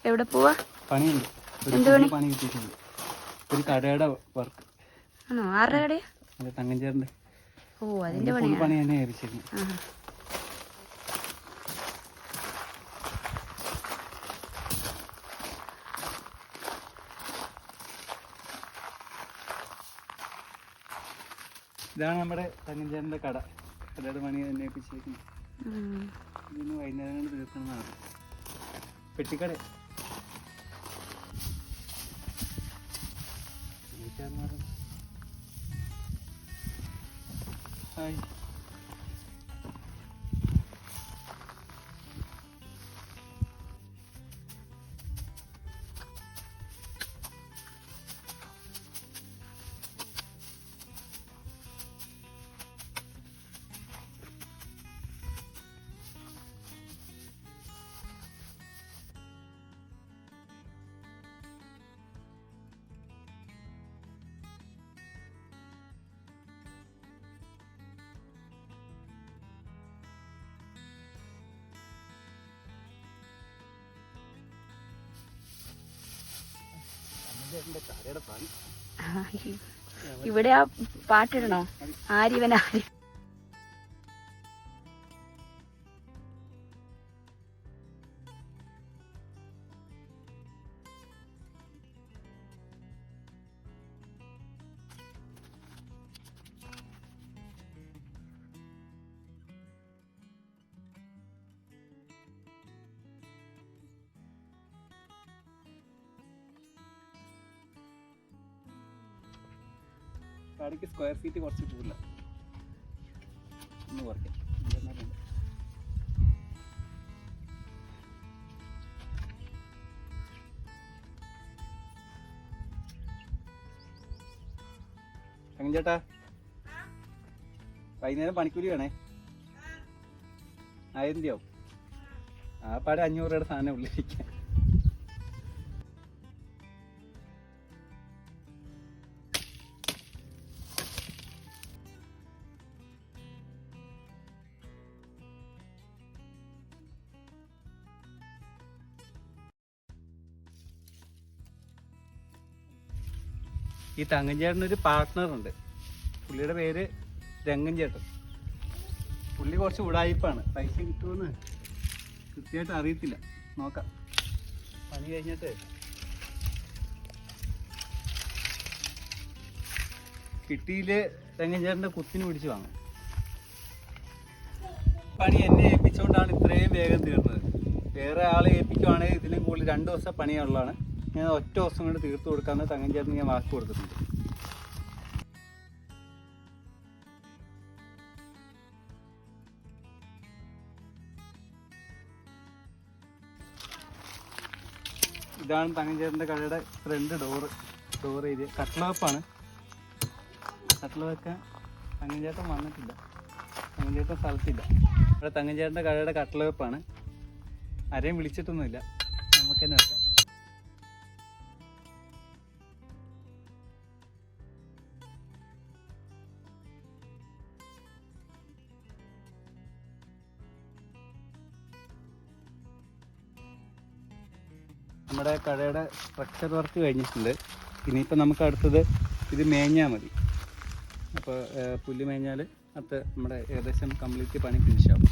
എവിടെ പോവാ? പണിയുണ്ട്. എന്ത് പണി? പണി കിട്ടിയിട്ടുണ്ട്. ഒരു കടയുടെ വർക്ക്. ആണോ? ആരുടെ കടയാ? അതെ, തങ്കഞ്ചേട്ടൻ്റെ. ഓ, അതിന്റെ പണി തന്നെ ഏൽപ്പിച്ചിരുന്നു. ഇതാണ് നമ്മുടെ തങ്കഞ്ചേട്ടൻ്റെ കടയുടെ പണി തന്നെ ഏൽപ്പിച്ചിരിക്കുന്നത്. ഇതിന് വൈകുന്നേരം കൊണ്ട് തീർക്കുന്നതാണ്. പെട്ടിക്കട. ഹായ്. ഇവിടെ ആ പാട്ടിടണോ? ആരിവൻ ആരി. കടയ്ക്ക് സ്ക്വയർ ഫീറ്റ് കുറച്ച് കൂടുതല. ഒന്ന് കുറയ്ക്കാം. തങ്കഞ്ചേട്ടാ, വൈകുന്നേരം പണിക്കൂലി വേണേ. 1000 രൂപയാവും. ആ പാടെ 500 രൂപയുടെ സാധനം ഉള്ളിരിക്കാൻ. ഈ തങ്കഞ്ചേട്ടനൊരു പാർട്ട്ണറുണ്ട്. പുള്ളിയുടെ പേര് രംഗൻചേട്ടൻ. പുള്ളി കുറച്ച് ഉടായിപ്പാണ്. പൈസ കിട്ടുമെന്ന് കൃത്യമായിട്ട് അറിയത്തില്ല. നോക്കാം. പണി കഴിഞ്ഞിട്ട് കിട്ടിയില് രംഗൻചേട്ടൻ്റെ കുത്തിന് പിടിച്ച് വാങ്ങും. പണി എന്നെ ഏൽപ്പിച്ചുകൊണ്ടാണ് ഇത്രയും വേഗം തീർന്നത്. വേറെ ആളെ ഏൽപ്പിക്കുവാണെങ്കിൽ ഇതിലും കൂടുതൽ 2 ദിവസം പണിയുള്ളതാണ്. ഞാൻ ഒറ്റ ദിവസം കൊണ്ട് തീർത്തു കൊടുക്കാമെന്ന് തങ്കഞ്ചേട്ടന് ഞാൻ വാക്ക് കൊടുത്തിട്ടുണ്ട്. ഇതാണ് തങ്കഞ്ചേട്ടൻ്റെ കടയുടെ ഫ്രണ്ട് ഡോർ ഏരിയ. കട്ട്ല വെപ്പാണ്. കട്ട്ല വെക്കാൻ തങ്കഞ്ചേട്ടൻ വന്നിട്ടില്ല. തങ്കഞ്ചേട്ടൻ സ്ഥലത്തില്ല. ഇവിടെ തങ്കഞ്ചേട്ടൻ്റെ കടയുടെ കട്ട്ല വെപ്പാണ്. ആരെയും വിളിച്ചിട്ടൊന്നുമില്ല. നമുക്ക് തന്നെ വെക്കാം. നമ്മുടെ കടയുടെ സ്ട്രക്ചർ വർക്ക് കഴിഞ്ഞിട്ടുണ്ട്. ഇനിയിപ്പോൾ നമുക്ക് അടുത്തത് ഇത് മേഞ്ഞാൽ മതി. അപ്പോൾ പുല്ല് മേഞ്ഞാൽ അത് നമ്മുടെ ഏകദേശം കംപ്ലീറ്റ് പണി ഫിനിഷാവും.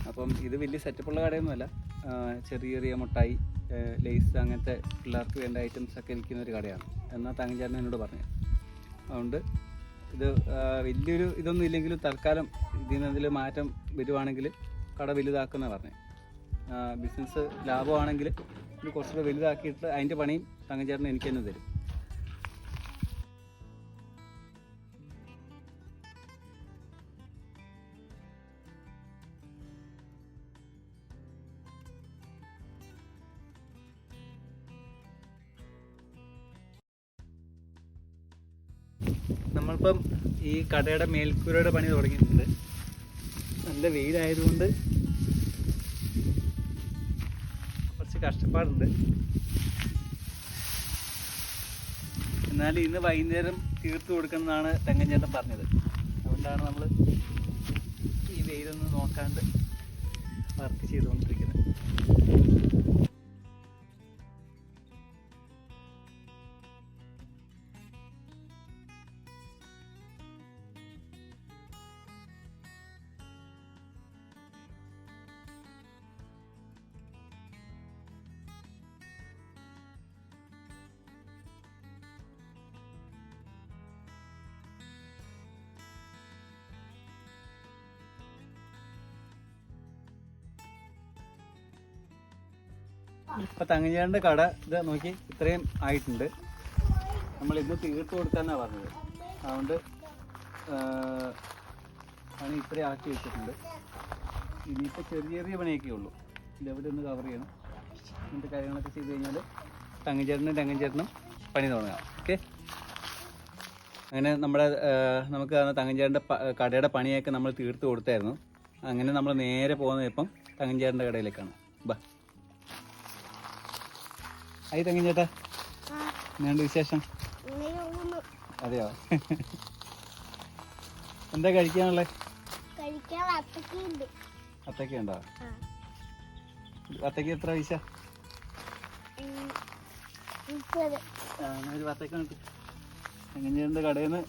അപ്പം ഇത് വലിയ സെറ്റപ്പുള്ള കടയൊന്നുമല്ല. ചെറിയ ചെറിയ മുട്ടായി, ലേസ്, അങ്ങനത്തെ പിള്ളേർക്ക് വേണ്ട ഐറ്റംസൊക്കെ വിൽക്കുന്ന ഒരു കടയാണ് എന്നാൽ തങ്കഞ്ചേട്ടൻ എന്നോട് പറഞ്ഞു. അതുകൊണ്ട് ഇത് വലിയൊരു ഇതൊന്നും ഇല്ലെങ്കിലും തൽക്കാലം ഇതിനെന്തെങ്കിലും മാറ്റം വരുവാണെങ്കിൽ കട വലുതാക്കുന്ന പറഞ്ഞു. ബിസിനസ് ലാഭമാണെങ്കിൽ ഇത് കുറച്ചുകൂടെ വലുതാക്കിയിട്ട് അതിൻ്റെ പണിയും തങ്കഞ്ചേട്ടൻ എനിക്ക് തന്നെ തരും. നമ്മളിപ്പം ഈ കടയുടെ മേൽക്കൂരയുടെ പണി തുടങ്ങിയിട്ടുണ്ട്. നല്ല വെയിലായതുകൊണ്ട് കുറച്ച് കഷ്ടപ്പാടുണ്ട്. എന്നാലും ഇന്ന് വൈകുന്നേരം തീർത്തു കൊടുക്കണമെന്നാണ് തങ്കഞ്ചേട്ടൻ പറഞ്ഞത്. അതുകൊണ്ടാണ് നമ്മൾ ഈ വെയിലൊന്നും നോക്കാണ്ട് വർക്ക് ചെയ്തുകൊണ്ടിരിക്കുന്നത്. ഇപ്പൊ തങ്കഞ്ചേട്ടൻ്റെ കട ഇത് നോക്കി ഇത്രയും ആയിട്ടുണ്ട്. നമ്മൾ ഇന്ന് തീർത്ത് കൊടുക്കാന്നാണ് പറഞ്ഞത്. അതുകൊണ്ട് പണി ഇത്രയും ആക്കി വെച്ചിട്ടുണ്ട്. ഇനിയിപ്പോൾ ചെറിയ ചെറിയ പണിയൊക്കെ ഉള്ളൂ. ഇതെവിടെ ഒന്ന് കവർ ചെയ്യണം. ഇങ്ങനത്തെ കാര്യങ്ങളൊക്കെ ചെയ്ത് കഴിഞ്ഞാൽ തങ്കഞ്ചേട്ടനും പണി തുടങ്ങാം. ഓക്കെ, അങ്ങനെ നമുക്ക് തങ്കഞ്ചേട്ടൻ്റെ കടയുടെ പണിയൊക്കെ നമ്മൾ തീർത്ത് കൊടുത്തായിരുന്നു. അങ്ങനെ നമ്മൾ നേരെ പോകുന്നത് ഇപ്പം തങ്കഞ്ചേട്ടൻ്റെ കടയിലേക്കാണ്. ബാ ആയി തങ്കഞ്ചേട്ടാ, എന്നാണ്ട് വിശേഷം? അതെയോ? എന്താ കഴിക്കാനുള്ളത്? അത്തക്ക ഉണ്ടോ? അത്തക്ക എത്ര പൈസ? ഒരു വത്തക്ക കിട്ടി. തങ്കഞ്ചേട്ടൻ്റെ കടയിൽ നിന്ന്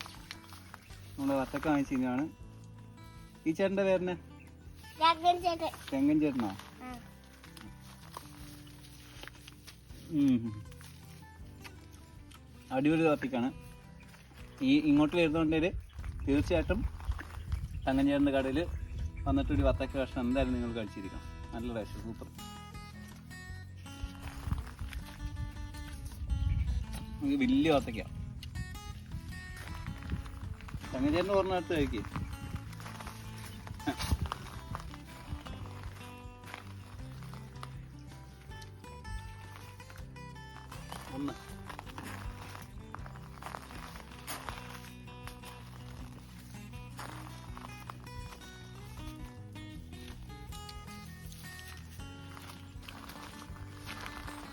നമ്മൾ വത്തക്ക വാങ്ങിച്ചിരുന്നതാണ്. ഈ ചേട്ടൻ്റെ പേരിന് രംഗൻ ചേട്ടനോ? അടിപൊളി വത്തക്കാണ്. ഇങ്ങോട്ട് വരുന്നതുകൊണ്ടേല് തീർച്ചയായിട്ടും തങ്കഞ്ചേട്ടൻ്റെ കടയിൽ വന്നിട്ടൊരു വത്തക്ക കഷ്ണം എന്തായാലും നിങ്ങൾ കഴിച്ചിരിക്കണം. നല്ല ടേസ്റ്റ്, സൂപ്പർ. വലിയ വത്തക്ക. തങ്കഞ്ചേട്ടന് പറഞ്ഞ അടുത്ത് കഴിക്കേ. ഒന്ന്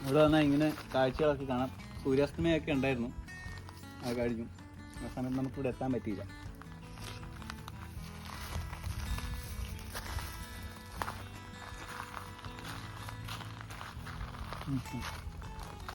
ഇവിടെ വന്നാൽ ഇങ്ങനെ കാഴ്ചകളൊക്കെ കാണാം. സൂര്യാസ്തമയമൊക്കെ ഉണ്ടായിരുന്നു, അത് കഴിഞ്ഞു. ആ സമയത്ത് നമുക്കിവിടെ എത്താൻ പറ്റിയില്ല.